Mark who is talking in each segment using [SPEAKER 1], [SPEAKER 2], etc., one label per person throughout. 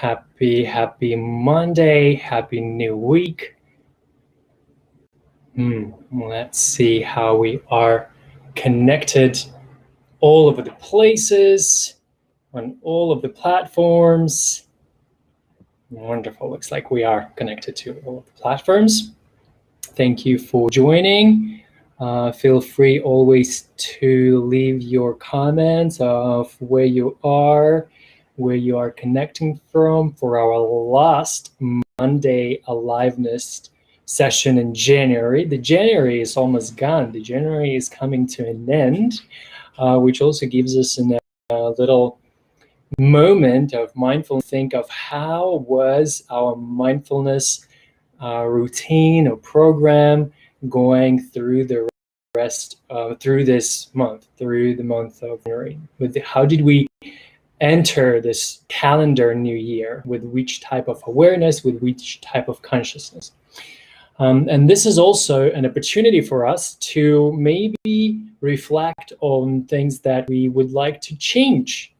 [SPEAKER 1] Happy Monday, happy new week. Let's see how we are connected all over the places, on all of the platforms. Wonderful, looks like we are connected to all of the platforms. Thank you for joining. Feel free always to leave your comments of where you are connecting from for our last Monday Aliveness session in January. The January is almost gone. The January is coming to an end, which also gives us a little moment of mindfulness. Think of how was our mindfulness routine or program going through the rest through this month, through the month of January. How did we enter this calendar new year? With which type of awareness, with which type of consciousness? And this is also an opportunity for us to maybe reflect on things that we would like to change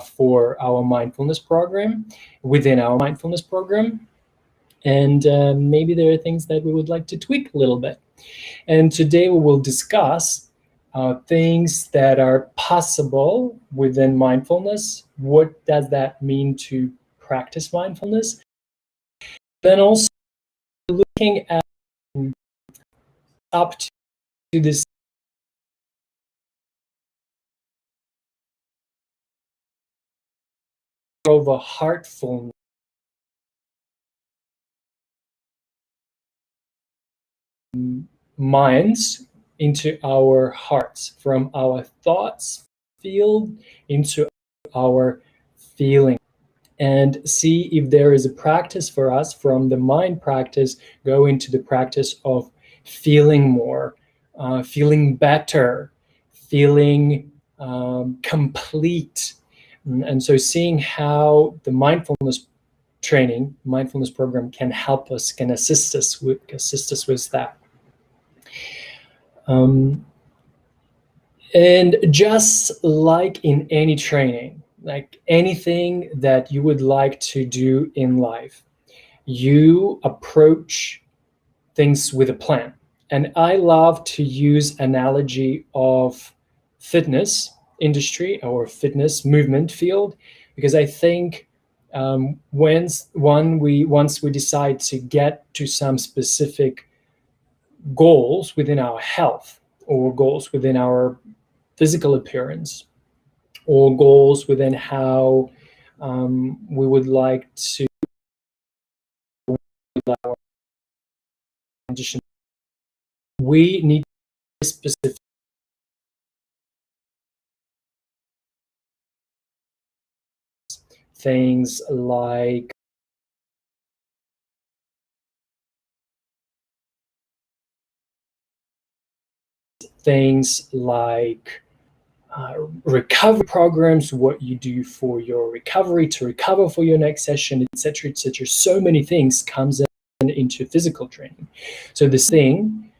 [SPEAKER 1] for our mindfulness program, within our mindfulness program. And maybe there are things that we would like to tweak a little bit. And today we will discuss things that are possible within mindfulness. What does that mean to practice mindfulness? Then also looking at up to this of a HeartFullness. Minds into our hearts, from our thoughts field into our feeling, and see if there is a practice for us from the mind practice, go into the practice of feeling more, feeling better, feeling complete. And so seeing how the mindfulness training, mindfulness program can help us, can assist us with that. And just like in any training, like anything that you would like to do in life, you approach things with a plan. And I love to use analogy of fitness industry or fitness movement field, because I think once we decide to get to some specific goals within our health, or goals within our physical appearance, or goals within how we would like to our condition, we need specific things like recovery programs, what you do for your recovery, to recover for your next session, etc., etc. So many things comes into physical training. So this thing,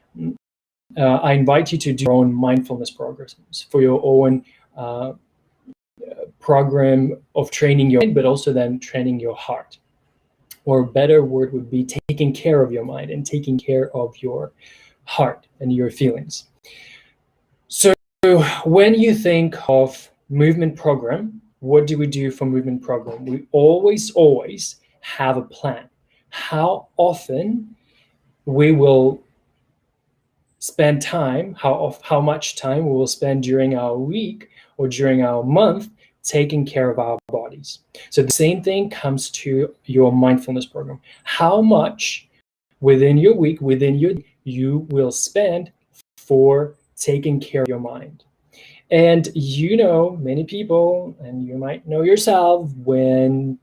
[SPEAKER 1] I invite you to do your own mindfulness programs for your own program of training your mind, but also then training your heart. Or a better word would be taking care of your mind and taking care of your heart and your feelings. So when you think of movement program, what do we do for movement program? We always have a plan. How often we will spend time, how much time we will spend during our week or during our month taking care of our bodies. So the same thing comes to your mindfulness program. How much within your week, you will spend for taking care of your mind. And you know, many people, and you might know yourself, when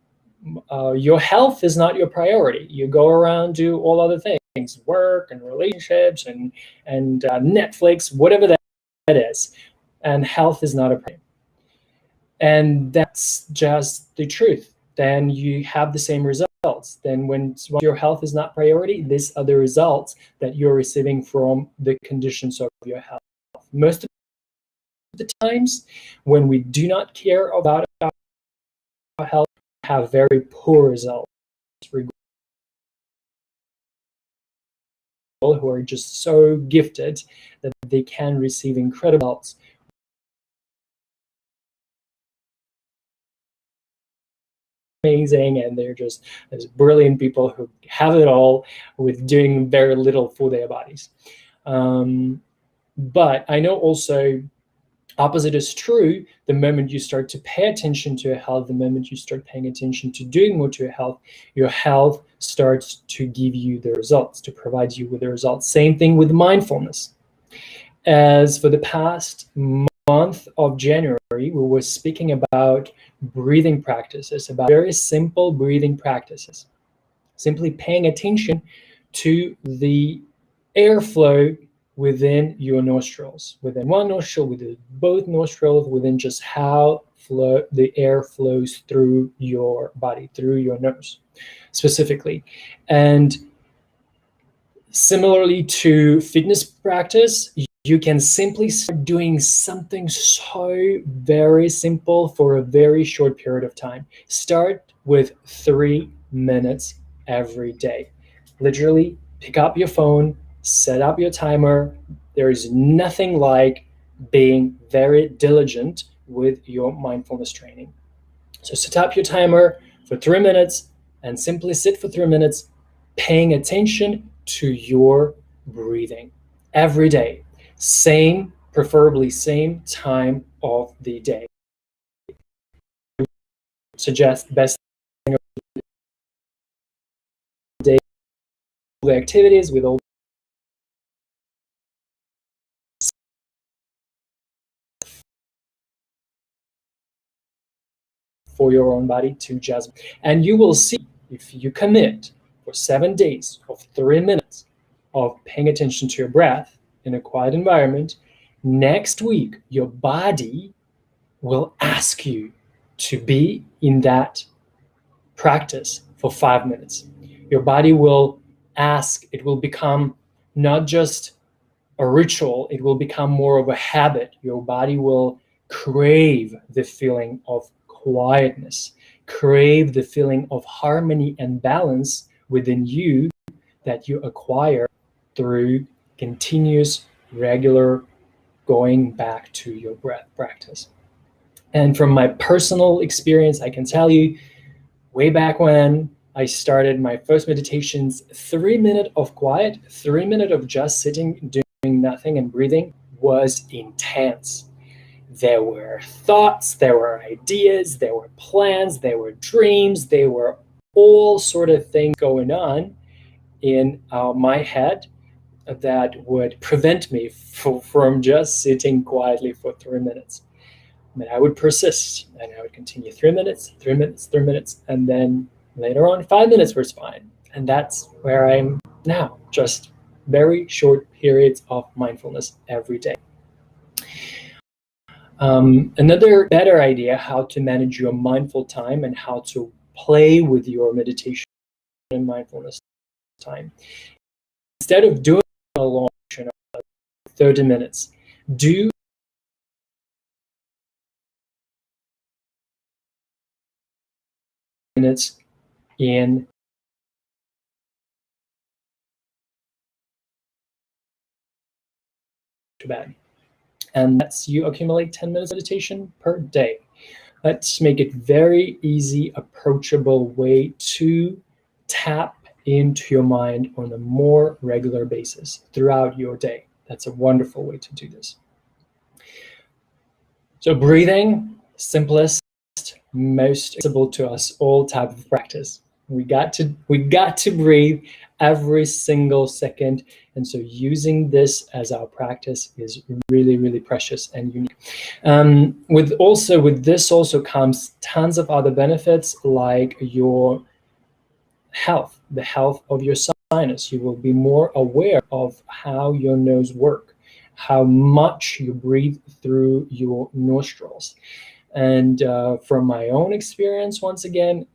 [SPEAKER 1] your health is not your priority, you go around, do all other things, work and relationships and Netflix, whatever that is, and health is not a priority. And that's just the truth. Then you have the same results. Then when your health is not priority, these are the results that you're receiving from the conditions of your health. Most of the times when we do not care about our health, have very poor results. Who are just so gifted that they can receive incredible results. Amazing, and they're just these brilliant people who have it all with doing very little for their bodies. But I know also opposite is true. The moment you start to pay attention to your health, the moment you start paying attention to doing more to your health starts to give you the results, to provide you with the results. Same thing with mindfulness. As for the past month of January, we were speaking about breathing practices, about very simple breathing practices. Simply paying attention to the airflow within your nostrils, within one nostril, within both nostrils, within just how the air flows through your body, through your nose specifically. And similarly to fitness practice, you can simply start doing something so very simple for a very short period of time. Start with 3 minutes every day. Literally pick up your phone, set up your timer. There is nothing like being very diligent with your mindfulness training. So set up your timer for 3 minutes and simply sit for 3 minutes, paying attention to your breathing every day. Preferably same time of the day. Suggest best thing of the day, the activities with all for your own body to just, and you will see if you commit for 7 days of 3 minutes of paying attention to your breath in a quiet environment, next week your body will ask you to be in that practice for 5 minutes. Your body will ask, it will become not just a ritual, it will become more of a habit. Your body will crave the feeling of quietness, crave the feeling of harmony and balance within you that you acquire through continuous, regular going back to your breath practice. And from my personal experience, I can tell you, way back when I started my first meditations, 3 minutes of quiet, 3 minutes of just sitting, doing nothing and breathing was intense. There were thoughts, there were ideas, there were plans, there were dreams, there were all sort of things going on in my head that would prevent me from just sitting quietly for 3 minutes. And I would persist, and I would continue 3 minutes, 3 minutes, 3 minutes, and then later on 5 minutes was fine. And that's where I'm now, just very short periods of mindfulness every day. Another better idea how to manage your mindful time and how to play with your meditation and mindfulness time. Instead of doing a long 30 minutes, do minutes in to bed. And that's you accumulate 10 minutes of meditation per day. Let's make it very easy, approachable way to tap into your mind on a more regular basis throughout your day. That's a wonderful way to do this. So breathing, simplest, most accessible to us all type of practice. We got to breathe every single second, and so using this as our practice is really, really precious and unique. With this also comes tons of other benefits, like your health, the health of your sinus. You will be more aware of how your nose works, how much you breathe through your nostrils. And from my own experience, once again,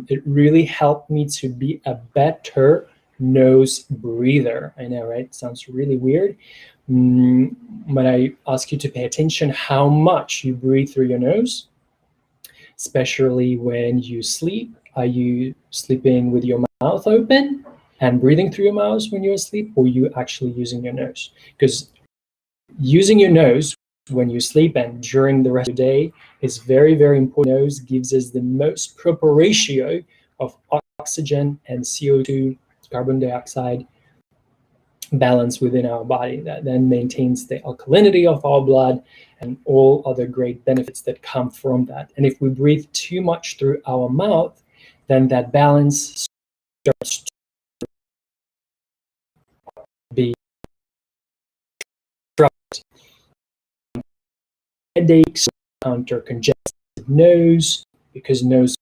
[SPEAKER 1] it really helped me to be a better nose breather. I know, right? Sounds really weird. But I ask you to pay attention how much you breathe through your nose. especially when you sleep. Are you sleeping with your mouth open and breathing through your mouth when you're asleep, or are you actually using your nose? Because using your nose when you sleep and during the rest of the day is very, very important. Nose gives us the most proper ratio of oxygen and CO2, carbon dioxide, balance within our body that then maintains the alkalinity of our blood and all other great benefits that come from that. And if we breathe too much through our mouth, then that balance starts to be disrupted. Headaches, counter congested nose, because nose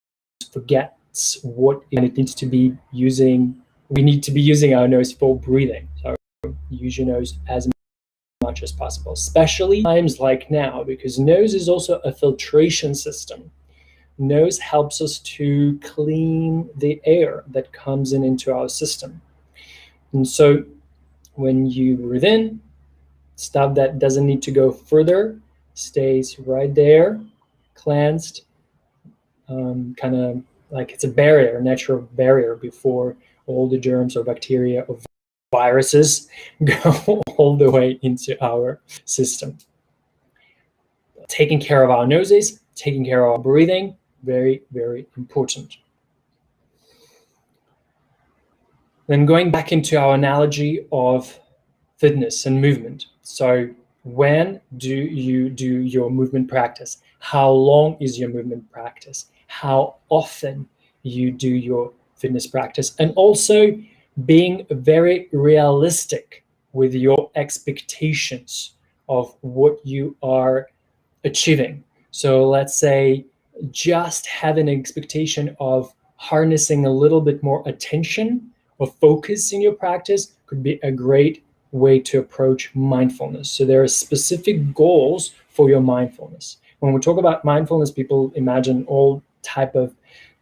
[SPEAKER 1] forgets what it needs to be using. We need to be using our nose for breathing. So use your nose as much as possible, especially times like now, because nose is also a filtration system. Nose helps us to clean the air that comes into our system. And so when you breathe in, stuff that doesn't need to go further stays right there, cleansed, kind of like it's a barrier, a natural barrier before all the germs or bacteria or viruses go all the way into our system. Taking care of our noses, taking care of our breathing, very, very important. Then going back into our analogy of fitness and movement. So when do you do your movement practice? How long is your movement practice? How often you do your fitness practice? And also being very realistic with your expectations of what you are achieving. So let's say just having an expectation of harnessing a little bit more attention or focus in your practice could be a great way to approach mindfulness. So there are specific goals for your mindfulness. When we talk about mindfulness, people imagine all type of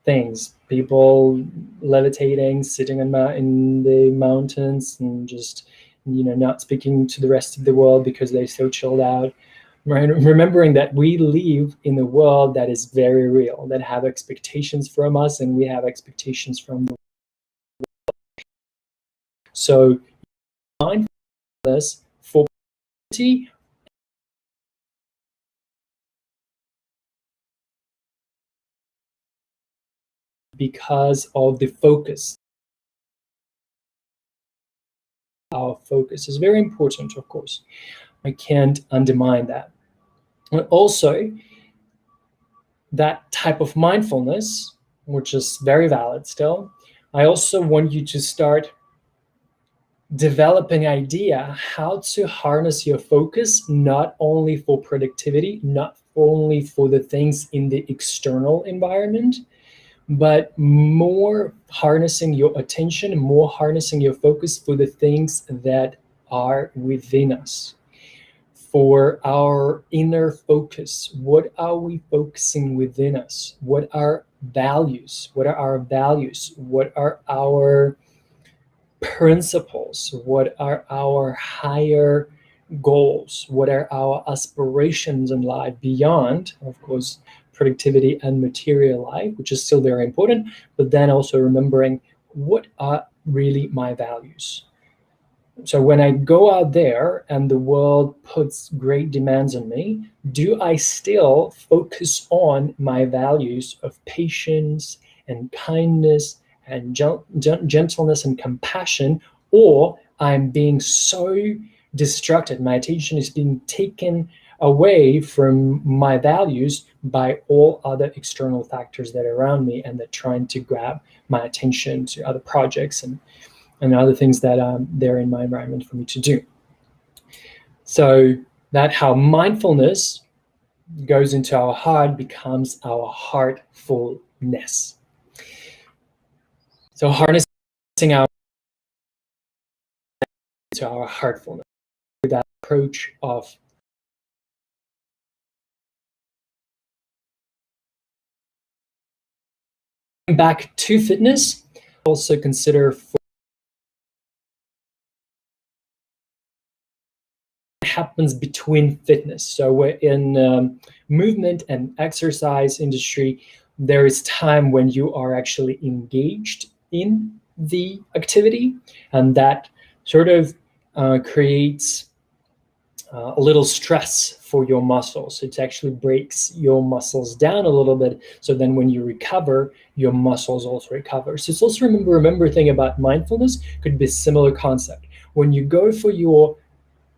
[SPEAKER 1] things. People levitating, sitting in the mountains and just, not speaking to the rest of the world because they're so chilled out. Right? Remembering that we live in a world that is very real, that have expectations from us, and we have expectations from the world. So mindfulness for productivity because of the focus. Our focus is very important, of course. I can't undermine that. But also, that type of mindfulness, which is very valid still, I also want you to start developing idea how to harness your focus, not only for productivity, not only for the things in the external environment, but more harnessing your attention, more harnessing your focus for the things that are within us, for our inner focus. What are we focusing within us? What are values? What are our values? What are our principles? What are our higher goals? What are our aspirations in life beyond, of course, productivity and material life, which is still very important, but then also remembering what are really my values. So when I go out there and the world puts great demands on me, do I still focus on my values of patience and kindness and gentleness and compassion, or I'm being so distracted, my attention is being taken away from my values by all other external factors that are around me and that trying to grab my attention to other projects and other things that are there in my environment for me to do. So that how mindfulness goes into our heart becomes our heartfulness. So harnessing our to our heartfulness with that approach of back to fitness. Also consider what happens between fitness. So we're in movement and exercise industry, there is time when you are actually engaged in the activity, and that sort of creates a little stress for your muscles. It actually breaks your muscles down a little bit. So then when you recover, your muscles also recover. So it's also remember thing about mindfulness could be a similar concept. When you go for your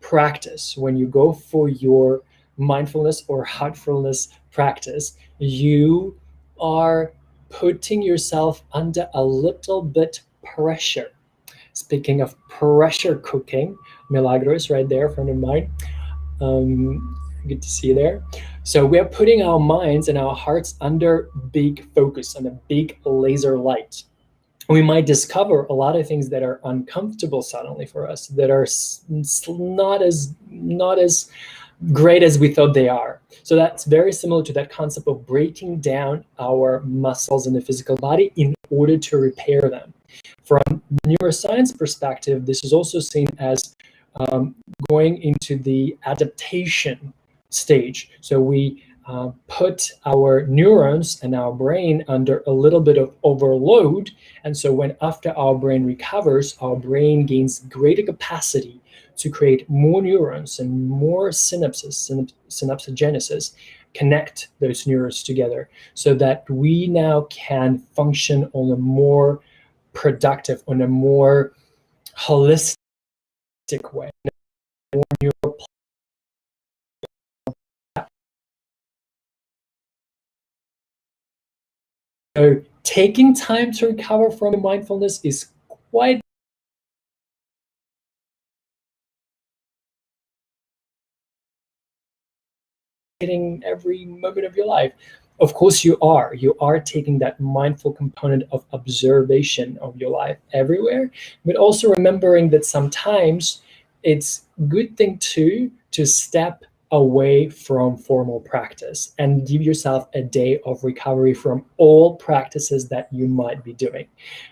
[SPEAKER 1] practice, when you go for your mindfulness or heartfulness practice, you are putting yourself under a little bit pressure. Speaking of pressure cooking, Milagros right there, friend of mine. Good to see you there. So we're putting our minds and our hearts under big focus, on a big laser light. We might discover a lot of things that are uncomfortable suddenly for us, that are not as great as we thought they are. So that's very similar to that concept of breaking down our muscles in the physical body in order to repair them. From neuroscience perspective, this is also seen as going into the adaptation stage. So we put our neurons and our brain under a little bit of overload. And so when after our brain recovers, our brain gains greater capacity to create more neurons and more synaptogenesis, connect those neurons together so that we now can function on a more productive, on a more holistic way. So taking time to recover from mindfulness is quite hitting every moment of your life. Of course you are taking that mindful component of observation of your life everywhere, but also remembering that sometimes it's a good thing to step away from formal practice and give yourself a day of recovery from all practices that you might be doing.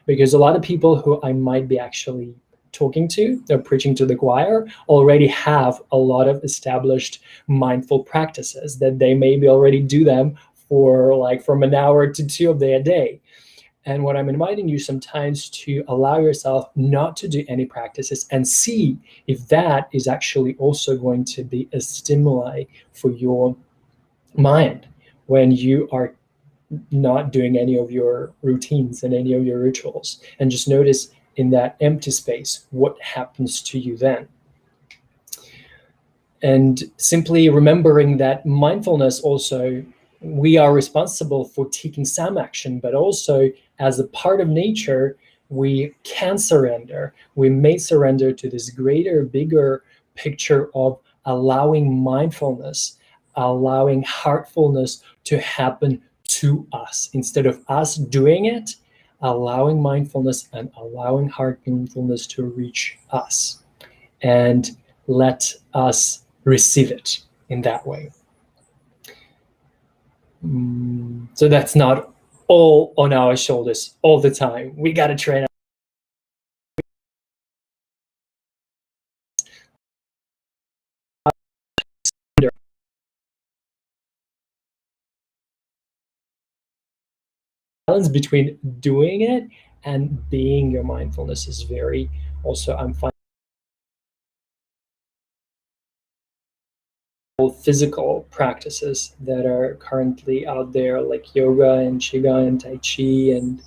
[SPEAKER 1] Because a lot of people who I might be actually talking to, they're preaching to the choir, already have a lot of established mindful practices that they maybe already do them for like from an hour to 2 of their day. And what I'm inviting you sometimes to allow yourself not to do any practices and see if that is actually also going to be a stimuli for your mind when you are not doing any of your routines and any of your rituals. And just notice in that empty space, what happens to you then? And simply remembering that mindfulness also, we are responsible for taking some action, but also as a part of nature, we can surrender. We may surrender to this greater, bigger picture of allowing mindfulness, allowing heartfulness to happen to us. Instead of us doing it, allowing mindfulness and allowing heartfulness to reach us. And let us receive it in that way. So that's not all on our shoulders all the time. We got to train balance between doing it and being. Your mindfulness is very also, I'm finding physical practices that are currently out there, like yoga and qigong and tai chi. And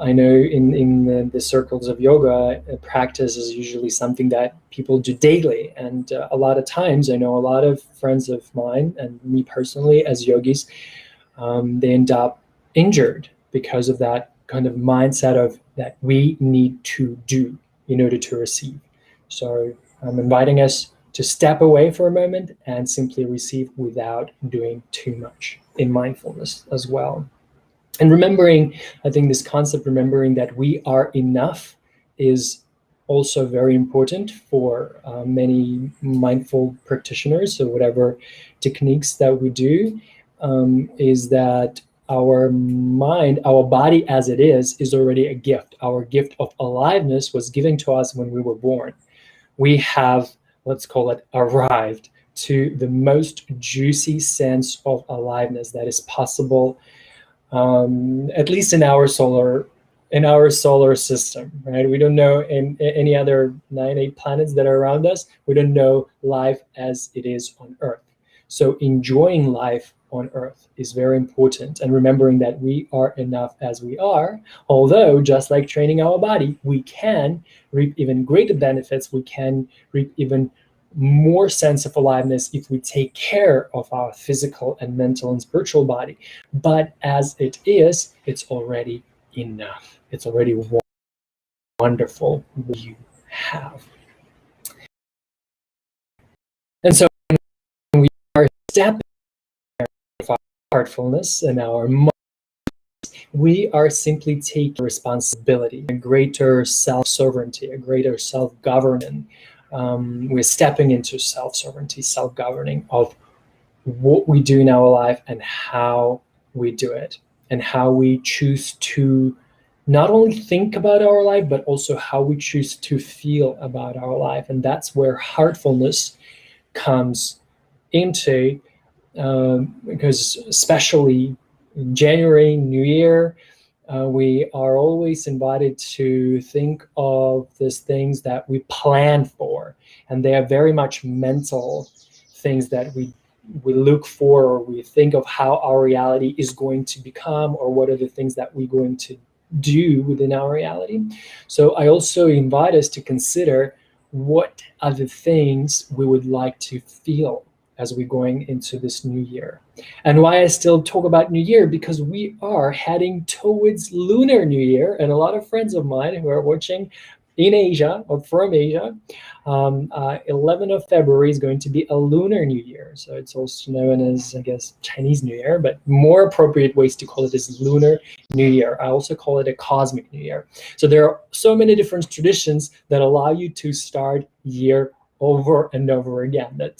[SPEAKER 1] I know in the circles of yoga, practice is usually something that people do daily. And a lot of times, I know a lot of friends of mine and me personally as yogis, they end up injured because of that kind of mindset of that we need to do in order to receive. So I'm inviting us to step away for a moment and simply receive without doing too much in mindfulness as well. And remembering, I think this concept, remembering that we are enough, is also very important for many mindful practitioners. So whatever techniques that we do, is that our mind, our body as it is already a gift. Our gift of aliveness was given to us when we were born. We have let's call it, arrived to the most juicy sense of aliveness that is possible, at least in our solar system, right? We don't know in any other 8 planets that are around us. We don't know life as it is on Earth. So enjoying life on Earth is very important, and remembering that we are enough as we are. Although, just like training our body, we can reap even greater benefits. We can reap even more sense of aliveness if we take care of our physical and mental and spiritual body. But as it is, it's already enough. It's already wonderful what you have. And so when we are stepping of our heartfulness and our mind, we are simply taking responsibility, a greater self-sovereignty, a greater self-governing. We're stepping into self-sovereignty, self-governing of what we do in our life and how we do it, and how we choose to not only think about our life, but also how we choose to feel about our life. And that's where heartfulness comes into, because especially in January, New Year, we are always invited to think of these things that we plan for, and they are very much mental things that we look for, or we think of how our reality is going to become, or what are the things that we're going to do within our reality. So I also invite us to consider what are the things we would like to feel as we're going into this new year. And why I still talk about New Year, because we are heading towards Lunar New Year, and a lot of friends of mine who are watching in Asia or from Asia, 11th of February is going to be a Lunar New Year. So it's also known as, I guess, Chinese New Year, but more appropriate ways to call it is Lunar New Year. I also call it a Cosmic New Year. So there are so many different traditions that allow you to start year over and over again, that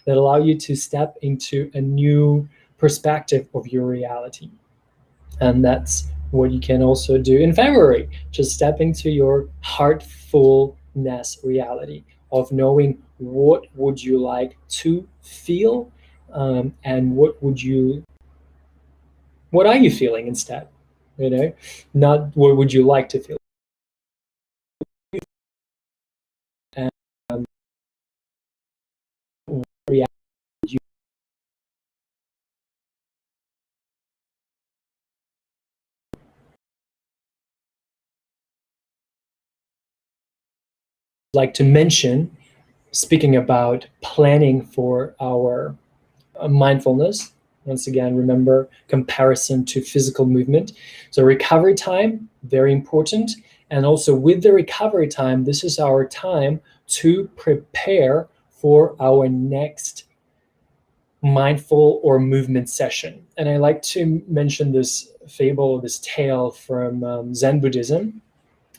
[SPEAKER 1] allow you to step into a new perspective of your reality. And that's what you can also do in February. Just step into your heartfulness reality of knowing what would you like to feel, and what are you feeling instead, not what would you like to feel. And reality you like to mention, speaking about planning for our mindfulness. Once again, remember comparison to physical movement. So recovery time, very important. And also with the recovery time, this is our time to prepare for our next mindful or movement session. And I like to mention this fable, this tale from Zen Buddhism.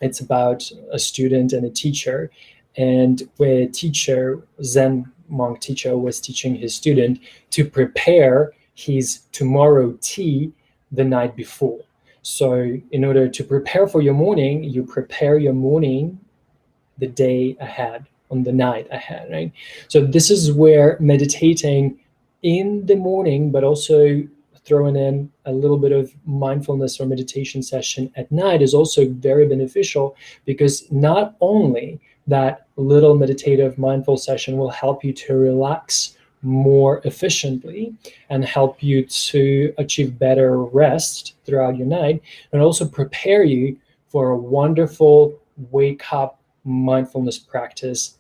[SPEAKER 1] It's about a student and a teacher, and where teacher, Zen monk teacher, was teaching his student to prepare his tomorrow tea the night before. So in order to prepare for your morning, you prepare your morning the day ahead, on the night ahead, right? So this is where meditating in the morning, but also throwing in a little bit of mindfulness or meditation session at night is also very beneficial, because not only that little meditative mindful session will help you to relax more efficiently and help you to achieve better rest throughout your night, and also prepare you for a wonderful wake up mindfulness practice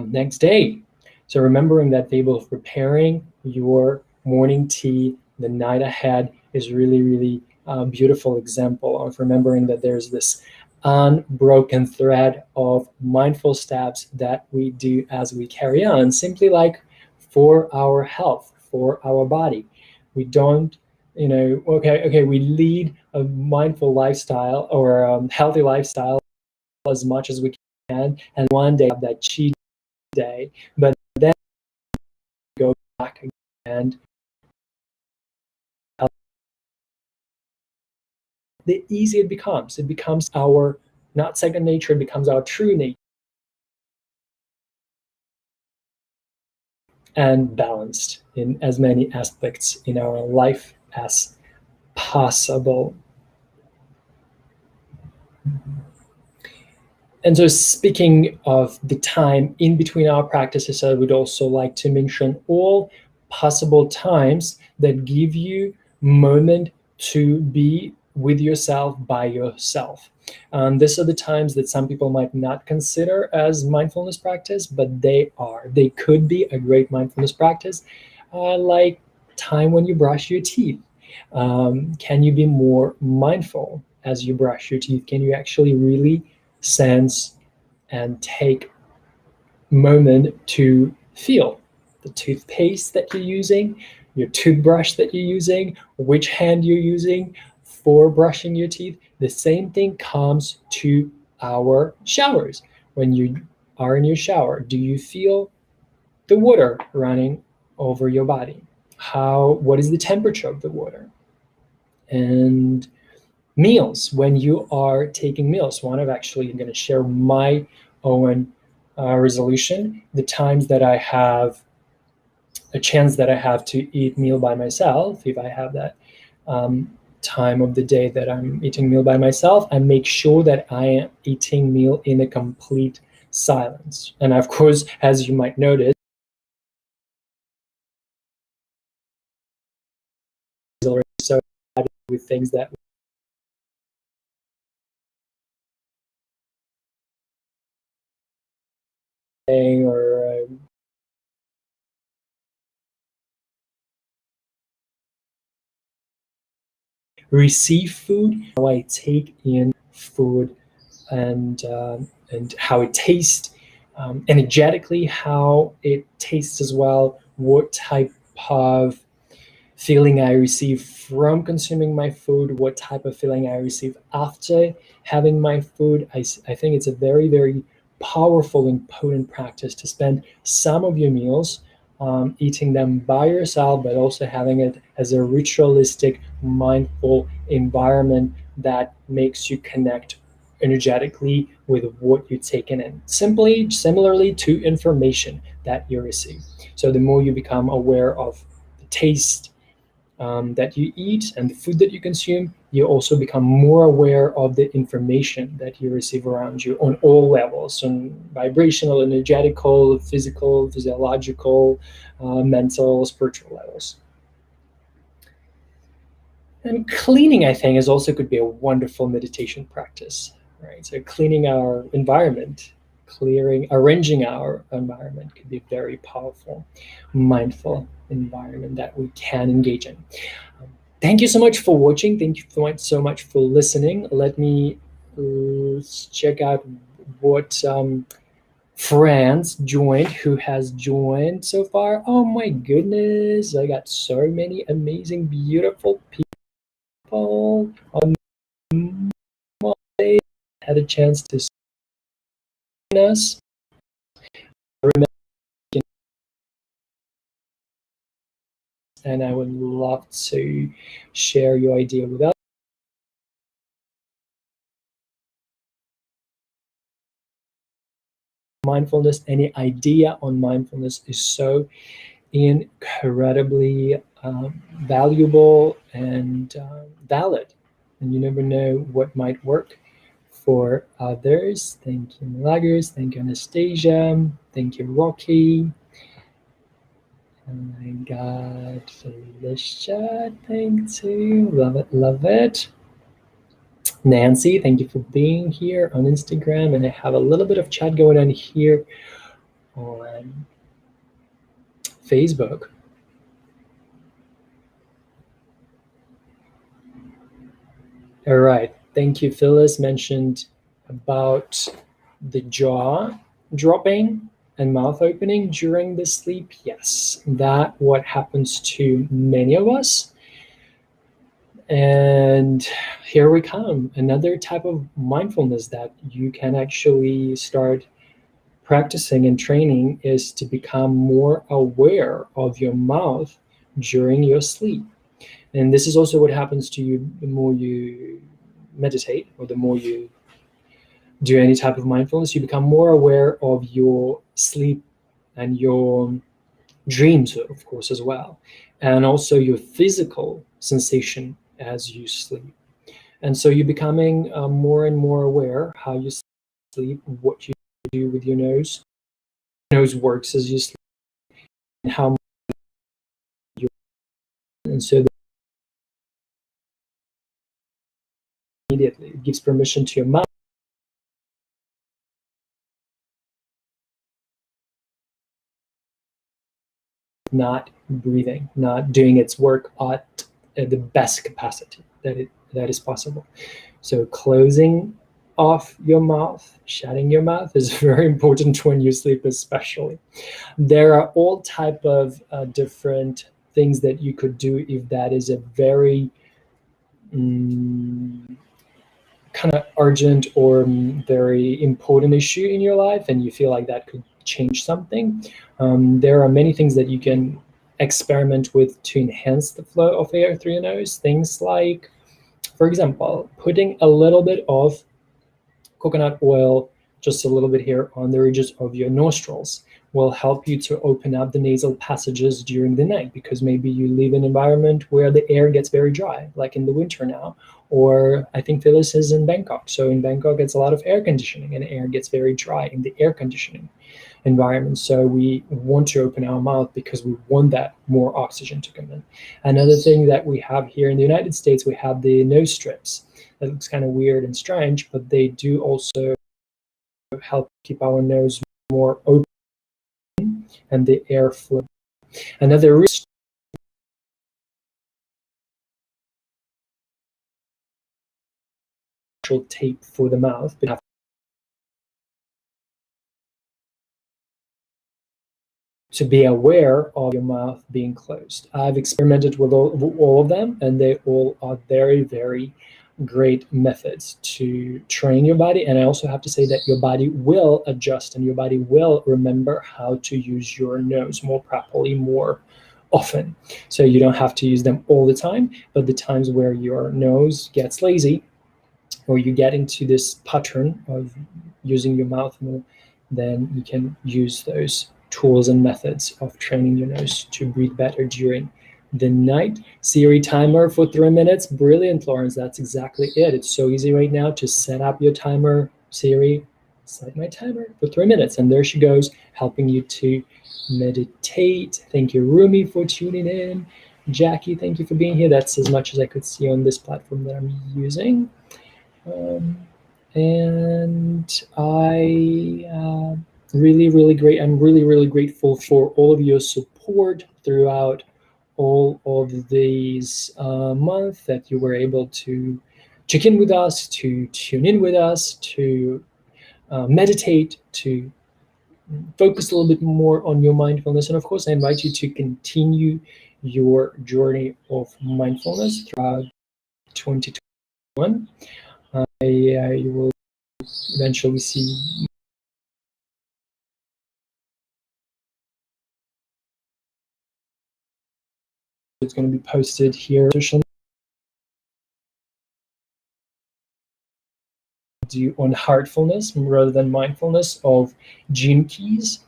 [SPEAKER 1] next day. So remembering that table of preparing your morning tea the night ahead is really, really beautiful example of remembering that there's this unbroken thread of mindful steps that we do as we carry on, simply like for our health, for our body. We don't, okay, we lead a mindful lifestyle or a healthy lifestyle as much as we can, and one day have that cheat day, but then go back and the easier it becomes. It becomes our not second nature, it becomes our true nature. and balanced in as many aspects in our life as possible. And so, speaking of the time in between our practices, I would also like to mention all possible times that give you moment to be with yourself, by yourself. These are the times that some people might not consider as mindfulness practice, but they are. They could be a great mindfulness practice, like time when you brush your teeth. Can you be more mindful as you brush your teeth? Can you actually really sense and take moment to feel the toothpaste that you're using, your toothbrush that you're using, which hand you're using for brushing your teeth? The same thing comes to our showers. When you are in your shower, do you feel the water running over your body? What is the temperature of the water? And meals, when you are taking meals. One of actually, I'm going to share my own resolution. The times that I have a chance that I have to eat meal by myself, if I have that time of the day that I'm eating meal by myself, I make sure that I am eating meal in a complete silence. And of course, as you might notice, so with things that or receive food, how I take in food, and how it tastes, energetically, how it tastes as well, what type of feeling I receive from consuming my food, what type of feeling I receive after having my food. I think it's a very, very powerful and potent practice to spend some of your meals eating them by yourself, but also having it as a ritualistic, mindful environment that makes you connect energetically with what you're taking in. Similarly to information that you receive. So the more you become aware of the taste that you eat and the food that you consume, you also become more aware of the information that you receive around you on all levels, on vibrational, energetical, physical, physiological, mental, spiritual levels. And cleaning, I think, is also could be a wonderful meditation practice, right? So cleaning our environment, arranging our environment could be a very powerful, mindful environment that we can engage in. Thank you so much for watching. Thank you so much for listening. Let me check out what friends joined, who has joined so far. Oh my goodness, I got so many amazing, beautiful people on Monday. Had a chance to join us. And I would love to share your idea with us. Mindfulness, any idea on mindfulness is so incredibly valuable and valid. And you never know what might work for others. Thank you, Milagros. Thank you, Anastasia. Thank you, Rocky. And I got Felicia. Thank you. Love it. Love it. Nancy, thank you for being here on Instagram. And I have a little bit of chat going on here on Facebook. All right. Thank you. Phyllis mentioned about the jaw dropping and mouth opening during the sleep. Yes, that what happens to many of us. And here we come, another type of mindfulness that you can actually start practicing and training is to become more aware of your mouth during your sleep. And this is also what happens to you the more you meditate, or the more you do any type of mindfulness. You become more aware of your sleep and your dreams, of course, as well, and also your physical sensation as you sleep. And so you're becoming more and more aware how you sleep, what you do with your nose. Your nose works as you sleep, and how much you, and so immediately it gives permission to your mouth not breathing, not doing its work at the best capacity that is possible. So closing off your mouth, shutting your mouth is very important when you sleep, especially. There are all type of different things that you could do if that is a very kind of urgent or very important issue in your life, and you feel like that could change something. There are many things that you can experiment with to enhance the flow of air through your nose. Things like, for example, putting a little bit of coconut oil, just a little bit here on the ridges of your nostrils, will help you to open up the nasal passages during the night, because maybe you live in an environment where the air gets very dry, like in the winter now, or I think Phyllis is in Bangkok. So in Bangkok, it's a lot of air conditioning, and air gets very dry in the air conditioning environment. So we want to open our mouth because we want that more oxygen to come in. Another thing that we have here in the United States, we have the nose strips. That looks kind of weird and strange, but they do also help keep our nose more open and the airflow. Another tape for the mouth, but to be aware of your mouth being closed. I've experimented with all of them, and they all are very, very great methods to train your body. And I also have to say that your body will adjust, and your body will remember how to use your nose more properly, more often. So you don't have to use them all the time, but the times where your nose gets lazy, or you get into this pattern of using your mouth more, then you can use those tools and methods of training your nose to breathe better during the night. Siri timer for 3 minutes. Brilliant, Lawrence. That's exactly it. It's so easy right now to set up your timer. Siri, set my timer for 3 minutes. And there she goes, helping you to meditate. Thank you, Rumi, for tuning in. Jackie, thank you for being here. That's as much as I could see on this platform that I'm using. And I really great. I'm really grateful for all of your support throughout all of these months, that you were able to check in with us, to tune in with us, to meditate, to focus a little bit more on your mindfulness. And of course, I invite you to continue your journey of mindfulness throughout 2021. You will eventually see it's going to be posted here. Do on Heartfulness rather than Mindfulness of Gene Keys.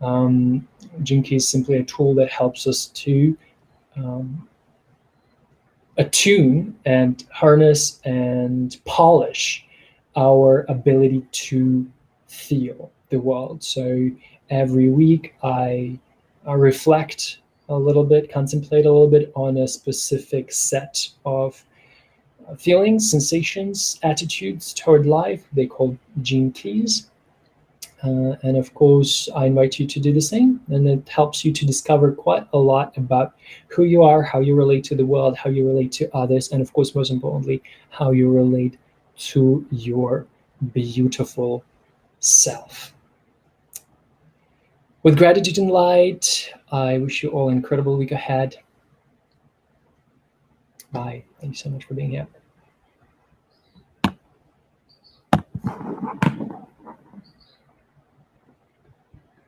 [SPEAKER 1] Gene Keys is simply a tool that helps us to attune and harness and polish our ability to feel the world. So every week I reflect a little bit, contemplate a little bit on a specific set of feelings, sensations, attitudes toward life. They call Gene Keys. And of course, I invite you to do the same. And it helps you to discover quite a lot about who you are, how you relate to the world, how you relate to others, and of course, most importantly, how you relate to your beautiful self. With gratitude and light, I wish you all an incredible week ahead. Bye. Thank you so much for being here.